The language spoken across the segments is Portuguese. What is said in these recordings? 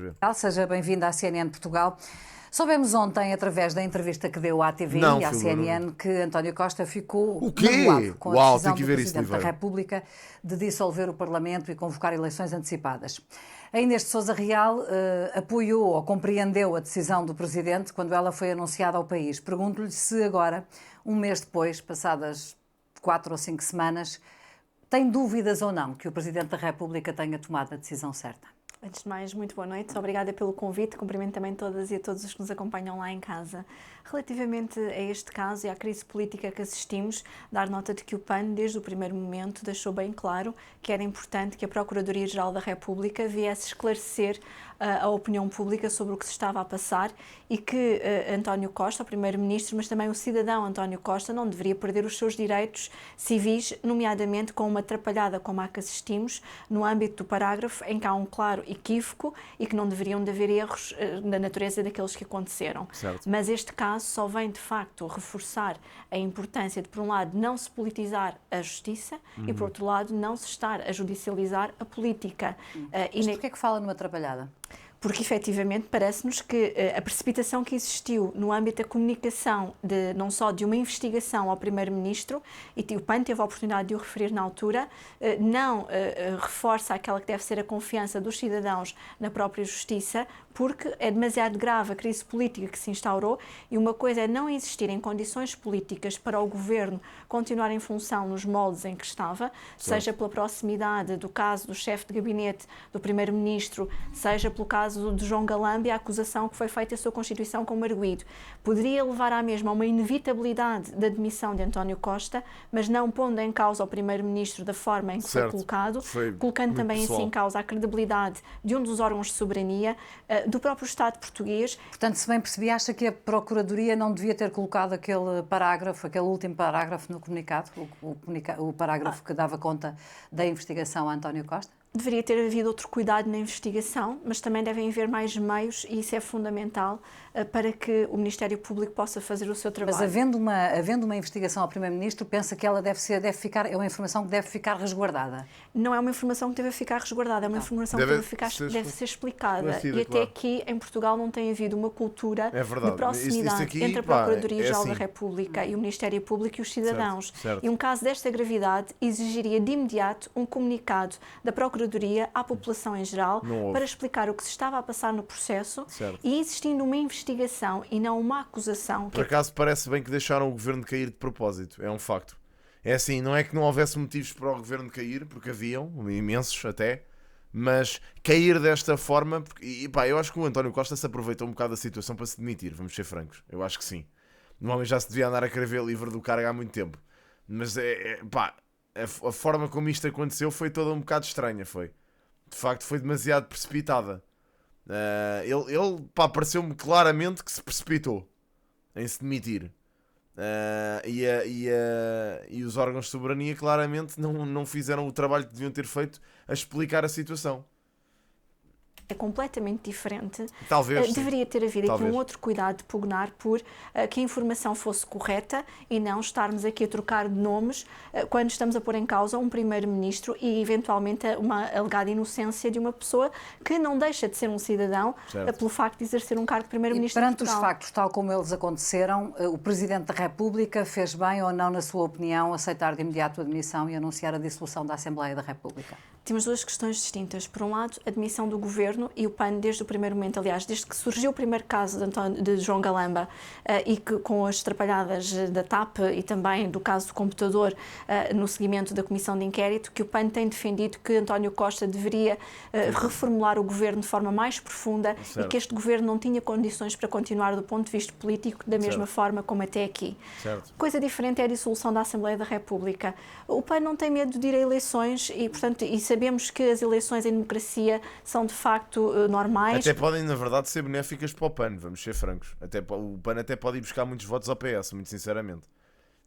ver. Seja bem-vindo à CNN Portugal. Soubemos ontem, através da entrevista que deu à TV e à CNN, que António Costa ficou magoado com a decisão do Presidente da República de dissolver o Parlamento e convocar eleições antecipadas. A Inês de Sousa Real apoiou ou compreendeu a decisão do Presidente quando ela foi anunciada ao país. Pergunto-lhe se agora, um mês depois, passadas 4 ou 5 semanas, tem dúvidas ou não que o Presidente da República tenha tomado a decisão certa. Antes de mais, muito boa noite. Obrigada pelo convite. Cumprimento também todas e a todos os que nos acompanham lá em casa. Relativamente a este caso e à crise política que assistimos, dar nota de que o PAN, desde o primeiro momento, deixou bem claro que era importante que a Procuradoria-Geral da República viesse esclarecer a opinião pública sobre o que se estava a passar e que António Costa, o Primeiro-Ministro, mas também o cidadão António Costa, não deveria perder os seus direitos civis, nomeadamente com uma atrapalhada como a que assistimos, no âmbito do parágrafo em que há um claro equívoco e que não deveriam de haver erros na natureza daqueles que aconteceram. Certo. Mas este caso só vem, de facto, reforçar a importância de, por um lado, não se politizar a justiça e, por outro lado, não se estar a judicializar a política. Mas porquê é que fala numa atrapalhada? Porque, efetivamente, parece-nos que a precipitação que existiu no âmbito da comunicação, não só de uma investigação ao Primeiro-Ministro, e o PAN teve a oportunidade de o referir na altura, não reforça aquela que deve ser a confiança dos cidadãos na própria Justiça, porque é demasiado grave a crise política que se instaurou e uma coisa é não existirem condições políticas para o Governo continuar em função nos moldes em que estava, seja pela proximidade do caso do chefe de gabinete do Primeiro-Ministro, seja pelo caso de João Galamba e a acusação que foi feita à sua Constituição como arguido. Poderia levar à mesma uma inevitabilidade da demissão de António Costa, mas não pondo em causa o Primeiro-Ministro da forma em que foi colocado, colocando também assim em causa a credibilidade de um dos órgãos de soberania, do próprio Estado português. Portanto, se bem percebi, acha que a Procuradoria não devia ter colocado aquele parágrafo, aquele último parágrafo no comunicado, o parágrafo que dava conta da investigação a António Costa? Deveria ter havido outro cuidado na investigação, mas também devem haver mais meios e isso é fundamental para que o Ministério Público possa fazer o seu trabalho. Mas havendo uma investigação ao Primeiro-Ministro, pensa que ela é uma informação que deve ficar resguardada? Não é uma informação que deve ficar resguardada, é uma informação que deve ser explicada. E até aqui, em Portugal, não tem havido uma cultura de proximidade entre a Procuradoria-Geral da República e o Ministério Público e os cidadãos. Certo. E um caso desta gravidade exigiria de imediato um comunicado da Procuradoria à população em geral para explicar o que se estava a passar no processo e existindo uma investigação e não uma acusação. Por acaso parece bem que deixaram o governo cair de propósito, é um facto. É assim, não é que não houvesse motivos para o governo cair, porque haviam, imensos até, mas cair desta forma, eu acho que o António Costa se aproveitou um bocado da situação para se demitir, vamos ser francos, eu acho que sim. No homem já se devia andar a querer ver livre do cargo há muito tempo, mas a forma como isto aconteceu foi toda um bocado estranha, foi. De facto, foi demasiado precipitada. Ele pareceu-me claramente que se precipitou em se demitir. E os órgãos de soberania claramente não fizeram o trabalho que deviam ter feito a explicar a situação. É completamente diferente. Talvez deveria ter havido aqui um outro cuidado de pugnar por que a informação fosse correta e não estarmos aqui a trocar de nomes quando estamos a pôr em causa um Primeiro-Ministro e eventualmente uma alegada inocência de uma pessoa que não deixa de ser um cidadão pelo facto de exercer um cargo de Primeiro-Ministro. E perante os factos, tal como eles aconteceram, o Presidente da República fez bem ou não, na sua opinião, aceitar de imediato a demissão e anunciar a dissolução da Assembleia da República? Temos duas questões distintas. Por um lado, a demissão do Governo e o PAN, desde o primeiro momento, aliás, desde que surgiu o primeiro caso de João Galamba e que com as atrapalhadas da TAP e também do caso do computador no seguimento da Comissão de Inquérito, que o PAN tem defendido que António Costa deveria reformular o Governo de forma mais profunda e que este Governo não tinha condições para continuar do ponto de vista político da mesma forma como até aqui. Coisa diferente é a dissolução da Assembleia da República. O PAN não tem medo de ir a eleições e, portanto, sabemos que as eleições em democracia são de facto normais. Até podem, na verdade, ser benéficas para o PAN, vamos ser francos. O PAN até pode ir buscar muitos votos ao PS, muito sinceramente.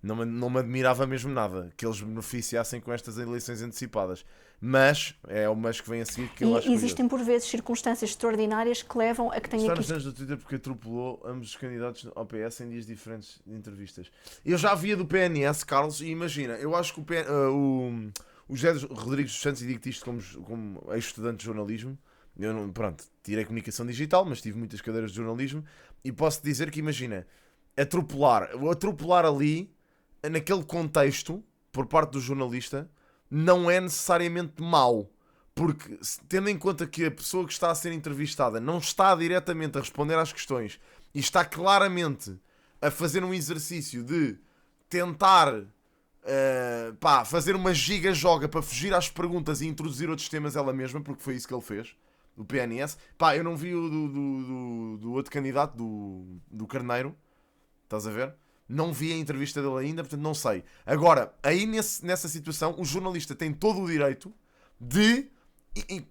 Não me admirava mesmo nada que eles beneficiassem com estas eleições antecipadas. Mas, é o mas que vem a seguir que eu acho que existem por vezes circunstâncias extraordinárias que levam a que tenha Está nos anos do Twitter porque atropelou ambos os candidatos ao PS em dias diferentes de entrevistas. Eu já via do PNS, Carlos, e imagina, eu acho que o José Rodrigues dos Santos, e digo-te isto como ex-estudante de jornalismo, Eu não, pronto, tirei comunicação digital, mas tive muitas cadeiras de jornalismo e posso dizer que, imagina, atropelar ali, naquele contexto, por parte do jornalista, não é necessariamente mau. Porque, tendo em conta que a pessoa que está a ser entrevistada não está diretamente a responder às questões e está claramente a fazer um exercício de tentar fazer uma giga-joga para fugir às perguntas e introduzir outros temas ela mesma, porque foi isso que ele fez, do PNS. Eu não vi o do outro candidato, do Carneiro, estás a ver? Não vi a entrevista dele ainda, portanto não sei. Agora, aí nessa situação, o jornalista tem todo o direito de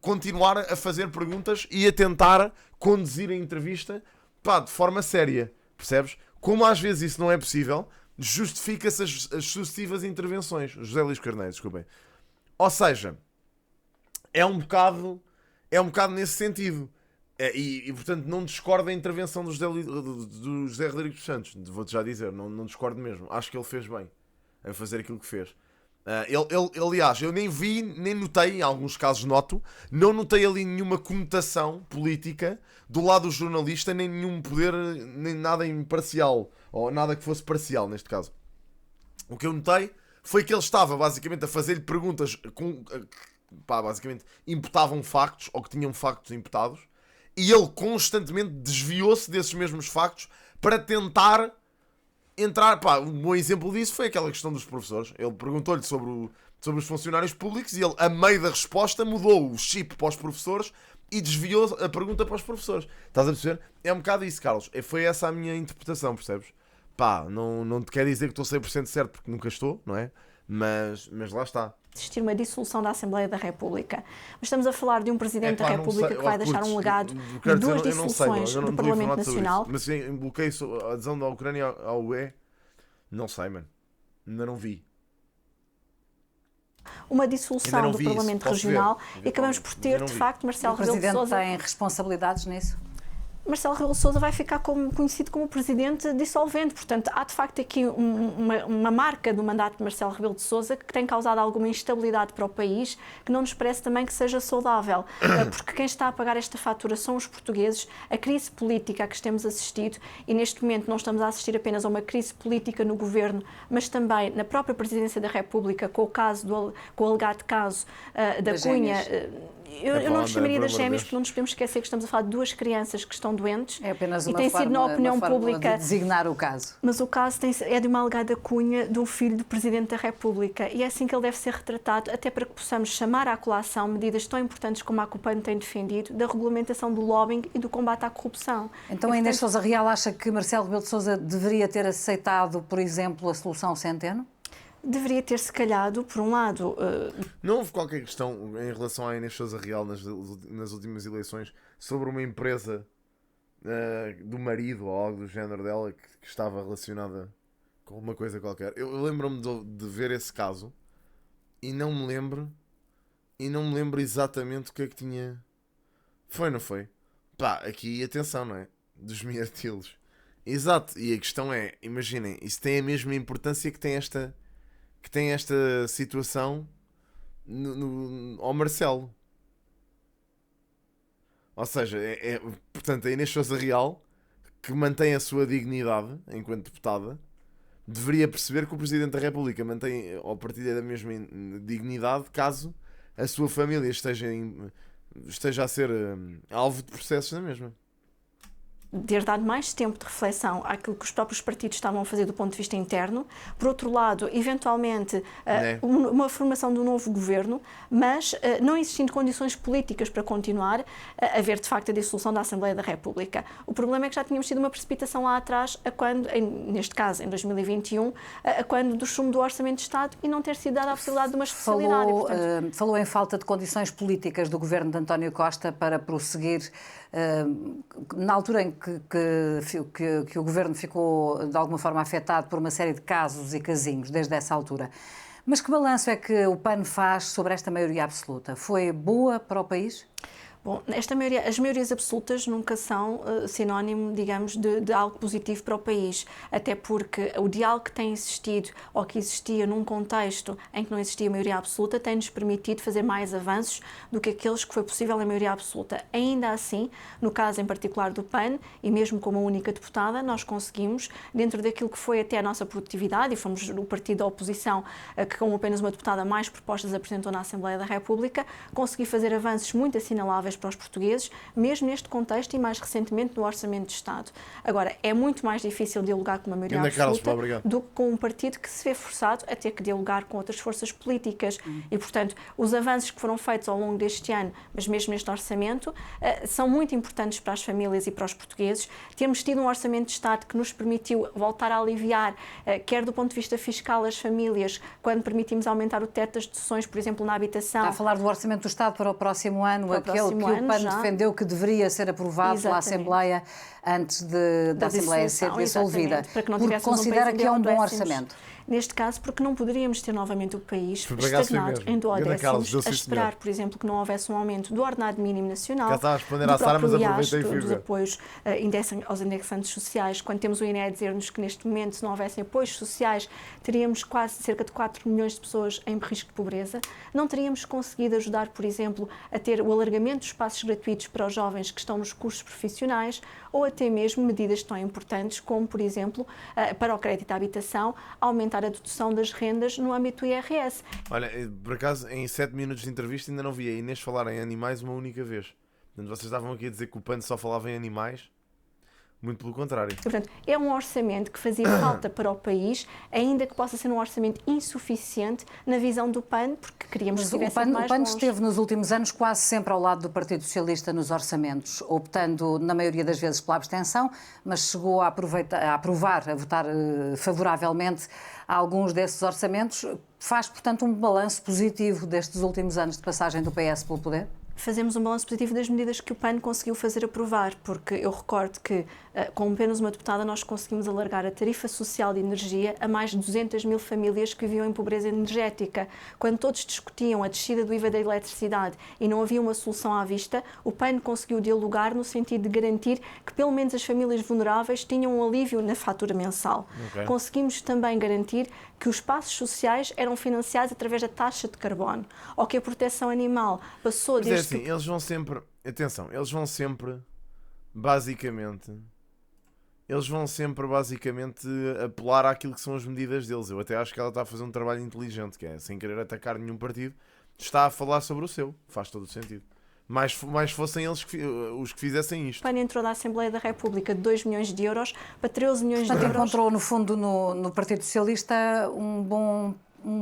continuar a fazer perguntas e a tentar conduzir a entrevista de forma séria, percebes? Como às vezes isso não é possível, justifica-se as sucessivas intervenções. José Luís Carneiro, desculpem. Ou seja, é um bocado nesse sentido. E portanto não discordo da intervenção do José Rodrigues dos Santos. Vou-te já dizer, não discordo mesmo. Acho que ele fez bem a fazer aquilo que fez. Aliás, eu nem vi, nem notei, em alguns casos não notei ali nenhuma conotação política do lado do jornalista, nem nenhum poder, nem nada imparcial, ou nada que fosse parcial neste caso. O que eu notei foi que ele estava basicamente a fazer-lhe perguntas que basicamente imputavam factos, ou que tinham factos imputados, e ele constantemente desviou-se desses mesmos factos para tentar entrar. Um bom exemplo disso foi aquela questão dos professores. Ele perguntou-lhe sobre os funcionários públicos e ele, a meio da resposta, mudou o chip para os professores e desviou a pergunta para os professores. Estás a perceber? É um bocado isso, Carlos. Foi essa a minha interpretação, percebes? Não te quer dizer que estou 100% certo, porque nunca estou, não é? Mas lá está. Existir uma dissolução da Assembleia da República. Mas estamos a falar de um Presidente da República que vai deixar um legado de duas dissoluções do Parlamento Nacional. Mas em bloqueio a adesão da Ucrânia ao UE, não sei, mano. Ainda não vi. Uma dissolução do Parlamento Regional e acabamos por ter, de facto, Marcelo Rebelo de Sousa. O Presidente tem responsabilidades nisso? Marcelo Rebelo de Sousa vai ficar conhecido como presidente dissolvente. Portanto, há de facto aqui uma marca do mandato de Marcelo Rebelo de Sousa que tem causado alguma instabilidade para o país, que não nos parece também que seja saudável, porque quem está a pagar esta fatura são os portugueses. A crise política a que temos assistido, e neste momento não estamos a assistir apenas a uma crise política no governo, mas também na própria Presidência da República, com o alegado caso da Cunha. Eu não chamaria das gêmeas, porque não nos podemos esquecer que estamos a falar de duas crianças que estão doentes. É apenas uma e tem sido na opinião pública de designar o caso. Mas o caso é de uma alegada cunha do filho do Presidente da República e é assim que ele deve ser retratado, até para que possamos chamar à colação medidas tão importantes como a que o PAN tem defendido, da regulamentação do lobbying e do combate à corrupção. Então a Inês Sousa Real acha que Marcelo Rebelo de Sousa deveria ter aceitado, por exemplo, a solução Centeno? Deveria ter-se calhado, por um lado... Não houve qualquer questão em relação à Inês Sousa Real nas últimas eleições sobre uma empresa do marido ou algo do género dela que estava relacionada com uma coisa qualquer. Eu lembro-me de ver esse caso e não me lembro exatamente o que é que tinha... Foi, não foi? Aqui atenção, não é? Dos mirtilos. Exato, e a questão é, imaginem, isso tem a mesma importância que tem esta situação ao Marcelo. Ou seja, portanto, a Inês Sousa Real, que mantém a sua dignidade enquanto deputada, deveria perceber que o Presidente da República mantém ou partilha da mesma dignidade caso a sua família esteja a ser alvo de processos na mesma. Ter dado mais tempo de reflexão àquilo que os próprios partidos estavam a fazer do ponto de vista interno. Por outro lado, eventualmente, uma formação de um novo governo, mas não existindo condições políticas para continuar a haver, de facto, a dissolução da Assembleia da República. O problema é que já tínhamos tido uma precipitação lá atrás, neste caso, em 2021, quando do chumbo do Orçamento de Estado e não ter sido dada a possibilidade de uma especialidade. Falou em falta de condições políticas do governo de António Costa para prosseguir na altura em que o governo ficou de alguma forma afetado por uma série de casos e casinhos desde essa altura. Mas que balanço é que o PAN faz sobre esta maioria absoluta? Foi boa para o país? Bom, as maiorias absolutas nunca são sinónimo, digamos, de algo positivo para o país, até porque o diálogo que tem existido ou que existia num contexto em que não existia maioria absoluta tem-nos permitido fazer mais avanços do que aqueles que foi possível na maioria absoluta. Ainda assim, no caso em particular do PAN, e mesmo como a única deputada, nós conseguimos, dentro daquilo que foi até a nossa produtividade, e fomos o partido da oposição que com apenas uma deputada mais propostas apresentou na Assembleia da República, conseguir fazer avanços muito assinaláveis para os portugueses, mesmo neste contexto e mais recentemente no Orçamento de Estado. Agora, é muito mais difícil dialogar com uma maioria absoluta do que com um partido que se vê forçado a ter que dialogar com outras forças políticas. E, portanto, os avanços que foram feitos ao longo deste ano, mas mesmo neste Orçamento, são muito importantes para as famílias e para os portugueses. Temos tido um Orçamento de Estado que nos permitiu voltar a aliviar, quer do ponto de vista fiscal, as famílias, quando permitimos aumentar o teto das deduções, por exemplo, na habitação. Está a falar do Orçamento do Estado para o próximo ano, aquele que o PAN defendeu que deveria ser aprovado pela Assembleia antes da Assembleia ser dissolvida, porque considera que é um bom orçamento. Neste caso, porque não poderíamos ter novamente o país estagnado em duodécimos, a esperar, por exemplo, que não houvesse um aumento do ordenado mínimo nacional, do próprio IAS, dos apoios aos indexantes sociais, quando temos o INE a dizer-nos que neste momento, se não houvessem apoios sociais, teríamos quase cerca de 4 milhões de pessoas em risco de pobreza. Não teríamos conseguido ajudar, por exemplo, a ter o alargamento dos espaços gratuitos para os jovens que estão nos cursos profissionais, ou até mesmo medidas tão importantes como, por exemplo, para o crédito à habitação, aumentar a dedução das rendas no âmbito do IRS. Olha, por acaso, em 7 minutos de entrevista ainda não vi a Inês falar em animais uma única vez. Portanto, vocês estavam aqui a dizer que o PAN só falava em animais. Muito pelo contrário. Portanto, é um orçamento que fazia falta para o país, ainda que possa ser um orçamento insuficiente na visão do PAN, porque queríamos que estivesse mais longe. O PAN esteve nos últimos anos quase sempre ao lado do Partido Socialista nos orçamentos, optando na maioria das vezes pela abstenção, mas chegou a votar favoravelmente a alguns desses orçamentos. Faz, portanto, um balanço positivo destes últimos anos de passagem do PS pelo poder? Fazemos um balanço positivo das medidas que o PAN conseguiu fazer aprovar, porque eu recordo que, com apenas uma deputada, nós conseguimos alargar a tarifa social de energia a mais de 200 mil famílias que viviam em pobreza energética. Quando todos discutiam a descida do IVA da eletricidade e não havia uma solução à vista, o PAN conseguiu dialogar no sentido de garantir que pelo menos as famílias vulneráveis tinham um alívio na fatura mensal. Okay. Conseguimos também garantir que os espaços sociais eram financiados através da taxa de carbono, ou que a proteção animal passou desde... Assim, eles vão sempre, atenção, eles vão sempre basicamente apelar àquilo que são as medidas deles. Eu até acho que ela está a fazer um trabalho inteligente, que é, sem querer atacar nenhum partido, está a falar sobre o seu, faz todo o sentido. Mais fossem eles os que fizessem isto. O PAN entrou da Assembleia da República de 2 milhões de euros para 13 milhões de euros. Encontrou, no fundo, no Partido Socialista um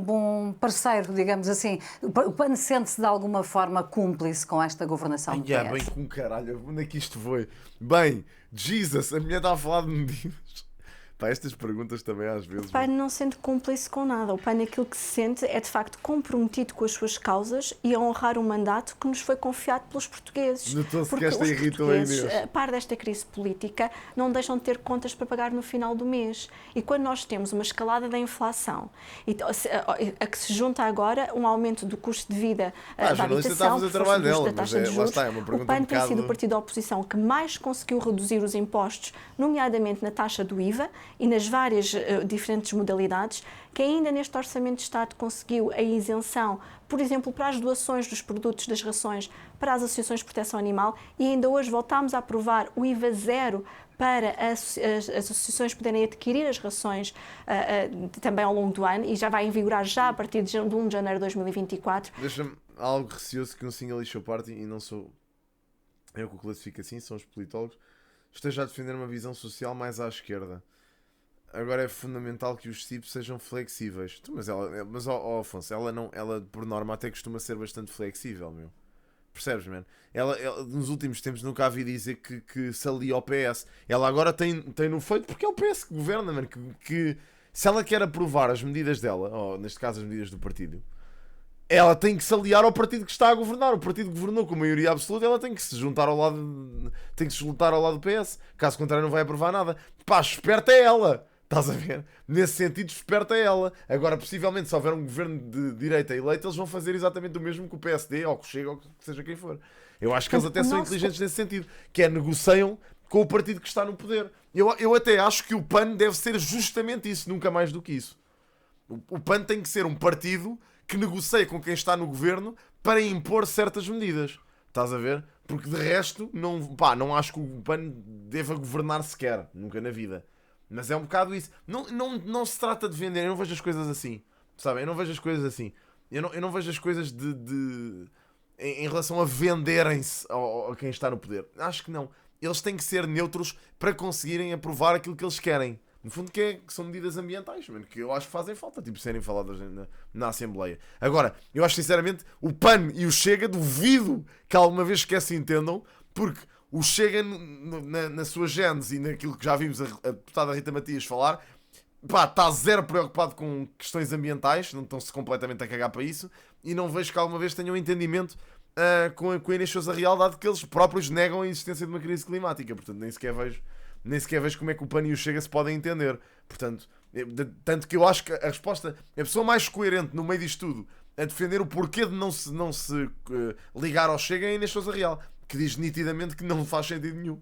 bom parceiro, digamos assim. O PAN sente-se de alguma forma cúmplice com esta governação do PS. Bem com caralho, onde é que isto foi? Bem, Jesus, a mulher está a falar de medidas. Pá, estas perguntas também às vezes... O PAN não se sente cúmplice com nada. O PAN, aquilo que se sente é de facto comprometido com as suas causas e a honrar o mandato que nos foi confiado pelos portugueses. Notou-se que esta irritou a Inês. A par desta crise política, não deixam de ter contas para pagar no final do mês. E quando nós temos uma escalada da inflação a que se junta agora um aumento do custo de vida da habitação, da taxa de juros, o PAN tem sido o partido da oposição que mais conseguiu reduzir os impostos, nomeadamente na taxa do IVA, e nas várias diferentes modalidades, que ainda neste Orçamento de Estado conseguiu a isenção, por exemplo, para as doações dos produtos das rações para as associações de proteção animal, e ainda hoje voltámos a aprovar o IVA zero para as associações poderem adquirir as rações também ao longo do ano, e já vai em vigorar já a partir de 1 de janeiro de 2024. Deixa-me algo receoso que um singalista party, e não sou eu que o classifico assim, são os politólogos, esteja a defender uma visão social mais à esquerda. Agora é fundamental que os CIPs sejam flexíveis. Mas Afonso, ela por norma até costuma ser bastante flexível, meu. Percebes, man? Ela nos últimos tempos nunca a vi dizer que se alia ao PS. Ela agora tem no feito porque é o PS que governa, man. Que se ela quer aprovar as medidas dela, ou neste caso as medidas do partido, ela tem que se aliar ao partido que está a governar. O partido que governou com maioria absoluta, ela tem que se juntar ao lado do PS. Caso contrário, não vai aprovar nada. Pá, esperta é ela. Estás a ver? Nesse sentido, esperta é ela. Agora, possivelmente, se houver um governo de direita eleito, eles vão fazer exatamente o mesmo que o PSD, ou que o Chega, ou que seja quem for. Eu acho que eles até são inteligentes nesse sentido, que é negociam com o partido que está no poder. Eu até acho que o PAN deve ser justamente isso, nunca mais do que isso. O PAN tem que ser um partido que negocia com quem está no governo para impor certas medidas. Estás a ver? Porque de resto, não acho que o PAN deva governar sequer, nunca na vida. Mas é um bocado isso. Não se trata de vender, eu não vejo as coisas assim. Sabem? Eu não vejo as coisas assim. Eu não vejo as coisas em relação a venderem-se a quem está no poder. Acho que não. Eles têm que ser neutros para conseguirem aprovar aquilo que eles querem. No fundo, que são medidas ambientais, mano, que eu acho que fazem falta, tipo, serem faladas na Assembleia. Agora, eu acho sinceramente, o PAN e o Chega, duvido que alguma vez sequer se entendam, porque o Chega, na sua gênese e naquilo que já vimos a deputada Rita Matias falar, está zero preocupado com questões ambientais, não estão-se completamente a cagar para isso, e não vejo que alguma vez tenham entendimento com a Inês Sousa Real, dado que eles próprios negam a existência de uma crise climática. Portanto, nem sequer vejo como é que o PAN e o Chega se podem entender. Portanto, tanto que eu acho que a resposta, a pessoa mais coerente no meio disto tudo a defender o porquê de não se ligar ao Chega é a Inês Sousa Real, que diz nitidamente que não faz sentido nenhum.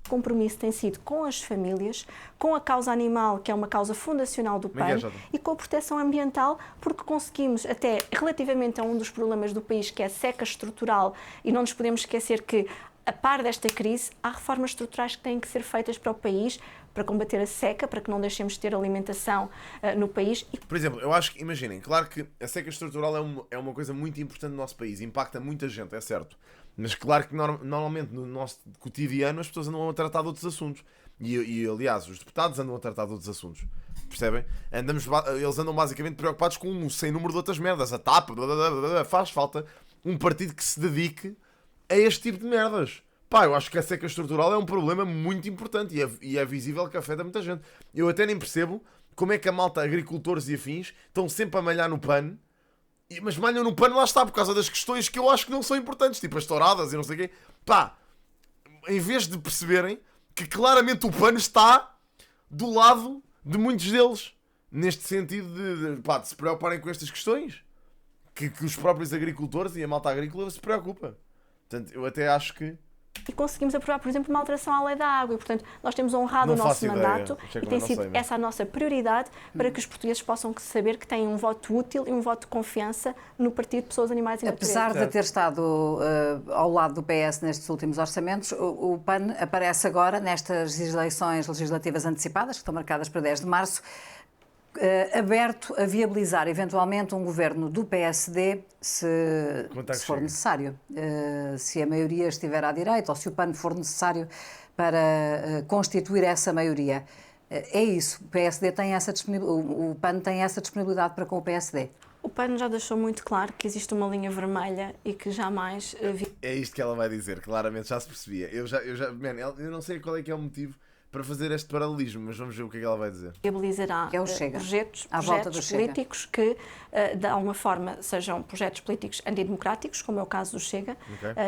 O compromisso tem sido com as famílias, com a causa animal, que é uma causa fundacional do PAN, e com a proteção ambiental, porque conseguimos, até relativamente a um dos problemas do país, que é a seca estrutural, e não nos podemos esquecer que, a par desta crise, há reformas estruturais que têm que ser feitas para o país, para combater a seca, para que não deixemos de ter alimentação no país. Por exemplo, eu acho que, imaginem, claro que a seca estrutural é uma coisa muito importante no nosso país, impacta muita gente, é certo. Mas claro que normalmente no nosso cotidiano as pessoas andam a tratar de outros assuntos. E aliás, os deputados andam a tratar de outros assuntos. Percebem? Eles andam basicamente preocupados com um sem número de outras merdas. A TAP, faz falta um partido que se dedique a este tipo de merdas. Pá, eu acho que a seca estrutural é um problema muito importante e é visível que afeta muita gente. Eu até nem percebo como é que a malta, agricultores e afins, estão sempre a malhar no PAN. Mas malham no PAN, lá está, por causa das questões que eu acho que não são importantes, tipo as touradas e não sei o quê. Pá, em vez de perceberem que claramente o PAN está do lado de muitos deles, neste sentido de se preocuparem com estas questões, que os próprios agricultores e a malta agrícola se preocupa. Portanto, eu até acho que... E conseguimos aprovar, por exemplo, uma alteração à lei da água. E, portanto, nós temos honrado o nosso mandato e tem sido essa a nossa prioridade para que os portugueses possam saber que têm um voto útil e um voto de confiança no Partido Pessoas, Animais e Natureza. Apesar de ter estado ao lado do PS nestes últimos orçamentos, o PAN aparece agora nestas eleições legislativas antecipadas, que estão marcadas para 10 de março, aberto a viabilizar eventualmente um governo do PSD se for necessário. Se a maioria estiver à direita ou se o PAN for necessário para constituir essa maioria. É isso, o PSD tem o PAN tem essa disponibilidade para com o PSD. O PAN já deixou muito claro que existe uma linha vermelha e que jamais... É isto que ela vai dizer, claramente, já se percebia. Eu não sei qual é que é o motivo para fazer este paralelismo, mas vamos ver o que é que ela vai dizer. Viabilizará projetos políticos que, de alguma forma, sejam projetos políticos antidemocráticos, como é o caso do Chega,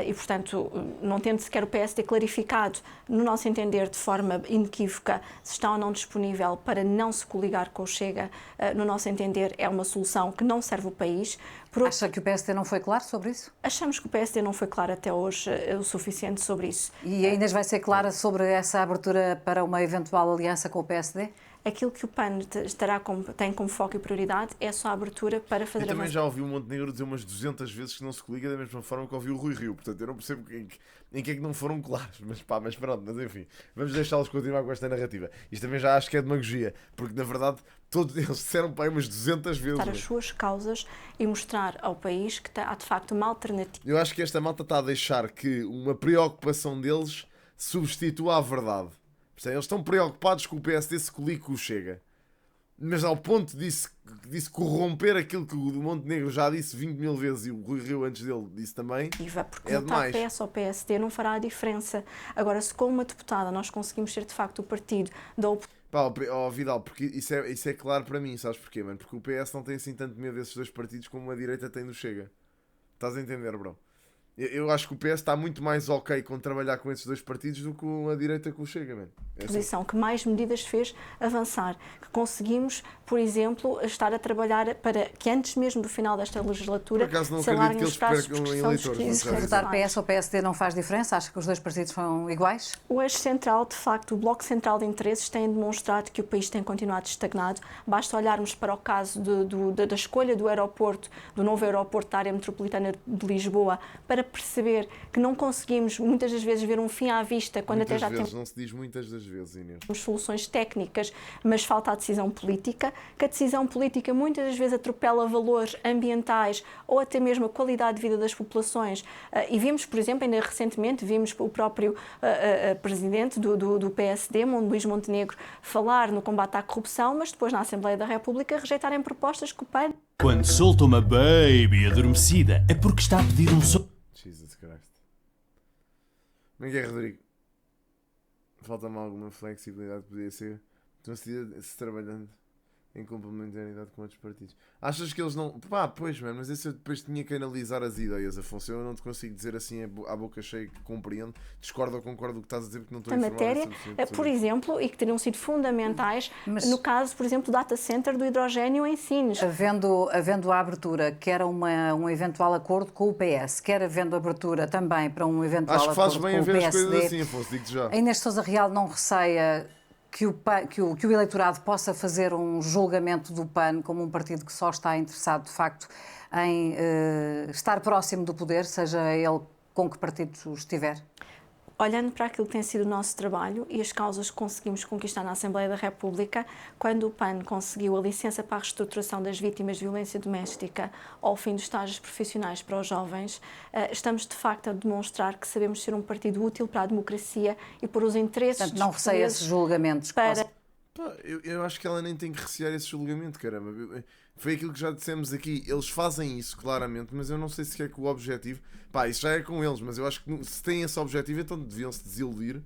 e, portanto, não tendo sequer o PSD clarificado, no nosso entender, de forma inequívoca, se está ou não disponível para não se coligar com o Chega, no nosso entender, é uma solução que não serve o país. Acha que o PSD não foi claro sobre isso? Achamos que o PSD não foi claro até hoje o suficiente sobre isso. E a Inês vai ser clara sobre essa abertura para uma eventual aliança com o PSD? Aquilo que o PAN tem como foco e prioridade é só a abertura para fazer... Eu também já ouvi o Montenegro dizer umas 200 vezes que não se coliga da mesma forma que ouvi o Rui Rio. Portanto, eu não percebo em que é que não foram claros. Mas pronto, mas enfim. Vamos deixá-los continuar com esta narrativa. Isto também já acho que é demagogia. Porque, na verdade, todos eles disseram para aí umas 200 vezes. As suas causas e mostrar ao país que há, de facto, uma alternativa. Eu acho que esta malta está a deixar que uma preocupação deles substitua a verdade. Eles estão preocupados com o PSD se coligue com o Chega. Mas ao ponto disso corromper aquilo que o Montenegro já disse 20 mil vezes e o Rui Rio antes dele disse também, porque votar PS ou PSD não fará a diferença. Agora, se com uma deputada nós conseguimos ser de facto o partido da oposição... Vidal, porque isso é claro para mim, sabes porquê, mano? Porque o PS não tem assim tanto medo desses dois partidos como a direita tem do Chega. Estás a entender, bro? Eu acho que o PS está muito mais ok com trabalhar com esses dois partidos do que com a direita com o Chega, mano. Posição que mais medidas fez avançar, que conseguimos, por exemplo, estar a trabalhar para que antes mesmo do final desta legislatura se alarguem os prazos de prescrição dos crimes. Votar PS ou PSD não faz diferença? Acha que os dois partidos são iguais? O eixo central, de facto, o bloco central de interesses tem demonstrado que o país tem continuado estagnado. Basta olharmos para o caso da escolha do aeroporto, do novo aeroporto da área metropolitana de Lisboa, para perceber que não conseguimos muitas das vezes ver um fim à vista quando muitas até já vezes, temos... não se diz muitas das vezes, Inês. Soluções técnicas, mas falta a decisão política, que a decisão política muitas das vezes atropela valores ambientais ou até mesmo a qualidade de vida das populações. E vimos, por exemplo, ainda recentemente, vimos o próprio presidente do PSD, Luís Montenegro, falar no combate à corrupção, mas depois na Assembleia da República rejeitarem propostas que o PAN... Quando solta uma baby adormecida, é porque está a pedir um Jesus Christ. Como é que é, Rodrigo? Falta-me alguma flexibilidade, podia ser. Então, se trabalhando em complementaridade com outros partidos. Achas que eles não... Pá, pois, mano, mas isso eu depois tinha que analisar as ideias, Afonso. Eu não te consigo dizer assim à boca cheia que compreendo. Discordo ou concordo do que estás a dizer porque não estou a matéria, por exemplo, e que teriam sido fundamentais no caso, por exemplo, do data center do hidrogénio em Sines. Havendo a abertura, quer um eventual acordo com o PS, quer havendo abertura também para um eventual acordo com o PSD... Acho que fazes bem a ver as coisas assim, Afonso, digo-te já. A Inês de Sousa Real não receia que o eleitorado possa fazer um julgamento do PAN como um partido que só está interessado, de facto, em estar próximo do poder, seja ele com que partido estiver? Olhando para aquilo que tem sido o nosso trabalho e as causas que conseguimos conquistar na Assembleia da República, quando o PAN conseguiu a licença para a reestruturação das vítimas de violência doméstica ao fim dos estágios profissionais para os jovens, estamos de facto a demonstrar que sabemos ser um partido útil para a democracia e por os interesses... Portanto, não receia esses julgamentos. Eu acho que ela nem tem que recear esse julgamento, caramba. Foi aquilo que já dissemos aqui. Eles fazem isso, claramente, mas eu não sei se é que o objetivo... Pá, isso já é com eles, mas eu acho que se têm esse objetivo, então deviam-se desiludir.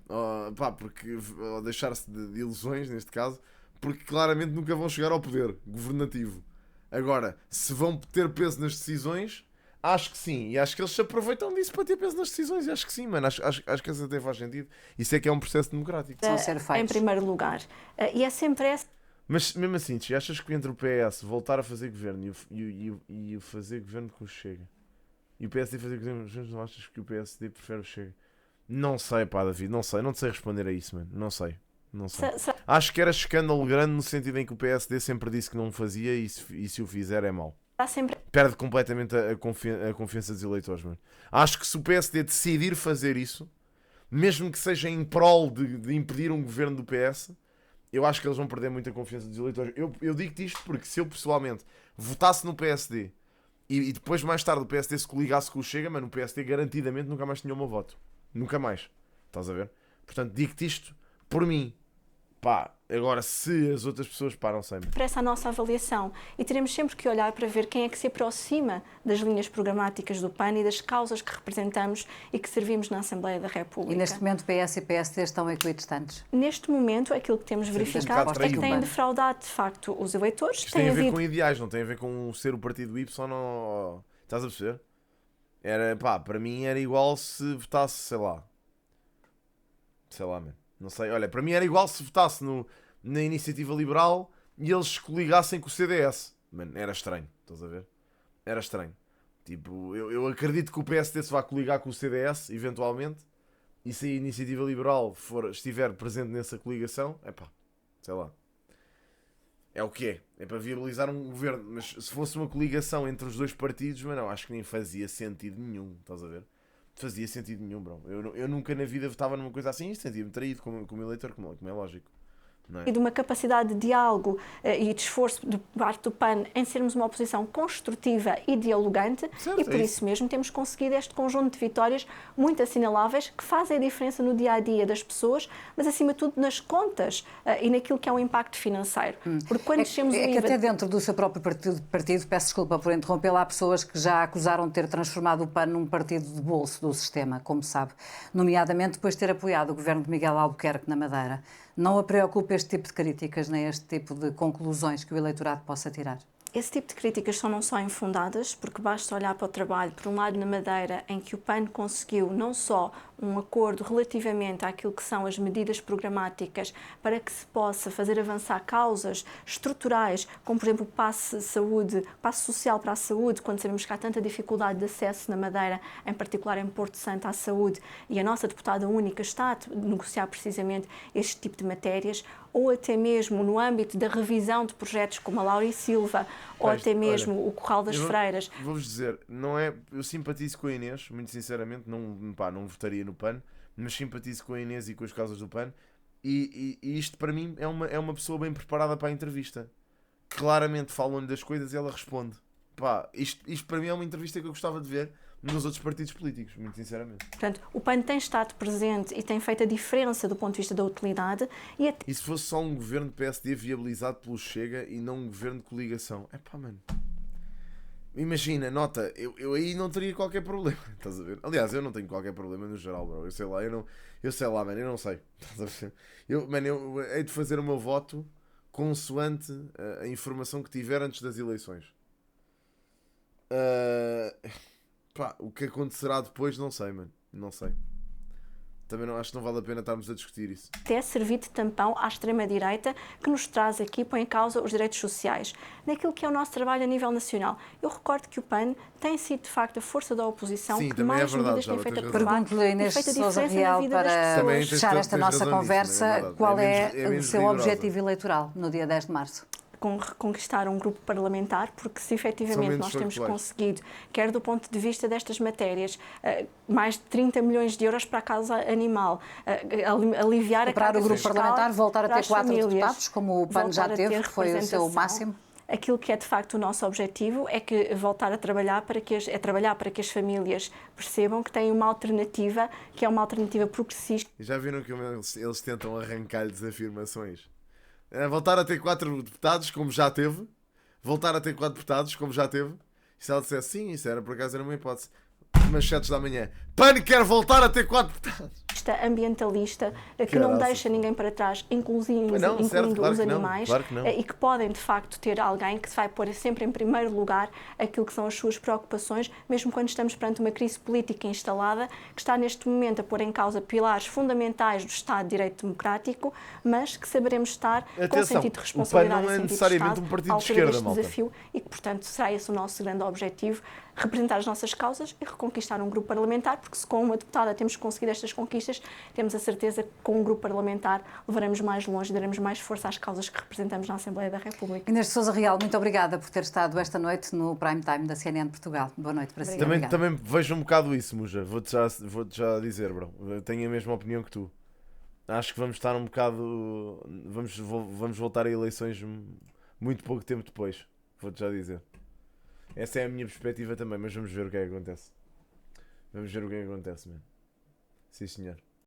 Ou deixar-se de ilusões, neste caso, porque claramente nunca vão chegar ao poder governativo. Agora, se vão ter peso nas decisões... Acho que sim, e acho que eles se aproveitam disso para ter peso nas decisões, e acho que sim, mano, acho que isso até faz sentido. Isso é que é um processo democrático. São ser feitos. Em primeiro lugar. E é sempre esse... Mas mesmo assim, achas que entre o PS voltar a fazer governo e o fazer governo com o Chega, e o PSD fazer governo, não achas que o PSD prefere o Chega? Não sei, pá, David, não sei responder a isso, mano, não sei. Acho que era escândalo grande no sentido em que o PSD sempre disse que não fazia e se o fizer é mau. Perde completamente a confiança dos eleitores, mano. Acho que se o PSD decidir fazer isso, mesmo que seja em prol de impedir um governo do PS, eu acho que eles vão perder muita confiança dos eleitores. Eu digo-te isto porque se eu pessoalmente votasse no PSD e depois mais tarde o PSD se coligasse com o Chega, mano, o PSD garantidamente nunca mais tinha o meu voto. Nunca mais. Estás a ver? Portanto, digo-te isto por mim. Pá, agora se as outras pessoas param sempre. Para essa nossa avaliação e teremos sempre que olhar para ver quem é que se aproxima das linhas programáticas do PAN e das causas que representamos e que servimos na Assembleia da República. E neste momento PS e PSD estão equidistantes? Neste momento aquilo que temos verificado é que têm defraudado de facto os eleitores. Isto tem a ver com ideais, não tem a ver com ser o partido Y ou... Estás a perceber? Para mim era igual se votasse, sei lá, mano. Não sei, olha, para mim era igual se votasse na Iniciativa Liberal e eles se coligassem com o CDS. Mano, era estranho, estás a ver? Era estranho. Tipo, eu acredito que o PSD se vá coligar com o CDS, eventualmente, e se a Iniciativa Liberal estiver presente nessa coligação, sei lá. É o que é. É para viabilizar um governo. Mas se fosse uma coligação entre os dois partidos, mano, acho que nem fazia sentido nenhum, estás a ver? Fazia sentido nenhum, bro. Eu nunca na vida votava numa coisa assim e sentia-me traído como eleitor, como é lógico. Não é? E de uma capacidade de diálogo e de esforço de parte do PAN em sermos uma oposição construtiva e dialogante, certo, e por isso mesmo temos conseguido este conjunto de vitórias muito assinaláveis que fazem a diferença no dia-a-dia das pessoas, mas acima de tudo nas contas e naquilo que é o impacto financeiro. Porque quando chegamos que até dentro do seu próprio partido, peço desculpa por interromper, há pessoas que já acusaram de ter transformado o PAN num partido de bolso do sistema, como sabe, nomeadamente depois de ter apoiado o governo de Miguel Albuquerque na Madeira. Não a preocupa este tipo de críticas, nem este tipo de conclusões que o eleitorado possa tirar? Esse tipo de críticas são não só infundadas, porque basta olhar para o trabalho, por um lado na Madeira, em que o PAN conseguiu não só um acordo relativamente àquilo que são as medidas programáticas para que se possa fazer avançar causas estruturais, como por exemplo o passe social para a saúde, quando sabemos que há tanta dificuldade de acesso na Madeira, em particular em Porto Santo, à saúde, e a nossa deputada única está a negociar precisamente este tipo de matérias, ou até mesmo no âmbito da revisão de projetos como a Laura e Silva, ou até mesmo o Corral das Freiras. Vou-vos dizer, não é, eu simpatizo com a Inês, muito sinceramente, não votaria no PAN, mas simpatizo com a Inês e com as causas do PAN, e isto para mim é uma pessoa bem preparada para a entrevista. Claramente falam-lhe das coisas e ela responde. Pá, isto para mim é uma entrevista que eu gostava de ver nos outros partidos políticos, muito sinceramente. Portanto, o PAN tem estado presente e tem feito a diferença do ponto de vista da utilidade. E se fosse só um governo de PSD viabilizado pelo Chega e não um governo de coligação? É pá, mano. Imagina, nota, eu aí não teria qualquer problema, estás a ver? Aliás, eu não tenho qualquer problema no geral, bro. Eu sei lá, mano, eu não sei. Estás a ver? Eu hei de fazer o meu voto consoante a informação que tiver antes das eleições. Pá, o que acontecerá depois, não sei, mano. Não sei. Também acho que não vale a pena estarmos a discutir isso. Até servir de tampão à extrema-direita que nos traz aqui, põe em causa os direitos sociais. Naquilo que é o nosso trabalho a nível nacional. Eu recordo que o PAN tem sido, de facto, a força da oposição que mais medidas tem feito a provar. Pergunto-lhe a Inês de Sousa Real, para fechar esta nossa conversa, qual é o seu objetivo eleitoral no dia 10 de março? Conquistar um grupo parlamentar, porque se efetivamente nós temos conseguido, quer do ponto de vista destas matérias, mais de 30 milhões de euros para a causa animal, aliviar a carga fiscal, o grupo parlamentar, voltar a ter 4 famílias, deputados, como o PAN já teve, que foi o seu máximo? Aquilo que é de facto o nosso objetivo é que voltar a trabalhar para que as famílias percebam que têm uma alternativa, que é uma alternativa progressista. E já viram que eles tentam arrancar-lhes afirmações? Voltar a ter 4 deputados, como já teve. Voltar a ter 4 deputados, como já teve. E se ela dissesse sim, isso era por acaso era uma hipótese. Manchetes da manhã. PAN quer voltar a ter 4 deputados. Ambientalista, que não deixa ninguém para trás, incluindo os animais, e que podem de facto ter alguém que se vai pôr sempre em primeiro lugar aquilo que são as suas preocupações, mesmo quando estamos perante uma crise política instalada, que está neste momento a pôr em causa pilares fundamentais do Estado de Direito Democrático, mas que saberemos estar com sentido de responsabilidade e sentido de Estado, um partido de desafio, e que, portanto, será esse o nosso grande objetivo, representar as nossas causas e reconquistar um grupo parlamentar, porque se com uma deputada temos conseguido estas conquistas, temos a certeza que com um grupo parlamentar levaremos mais longe e daremos mais força às causas que representamos na Assembleia da República. Inês de Sousa Real, muito obrigada por ter estado esta noite no Prime Time da CNN Portugal. Boa noite para si. Também vejo um bocado isso, Muja. Vou-te já dizer, bro. Eu tenho a mesma opinião que tu. Acho que vamos estar um bocado... Vamos voltar a eleições muito pouco tempo depois. Vou-te já dizer. Essa é a minha perspectiva também, mas vamos ver o que é que acontece. Vamos ver o que é que acontece, mano. Sim, senhor.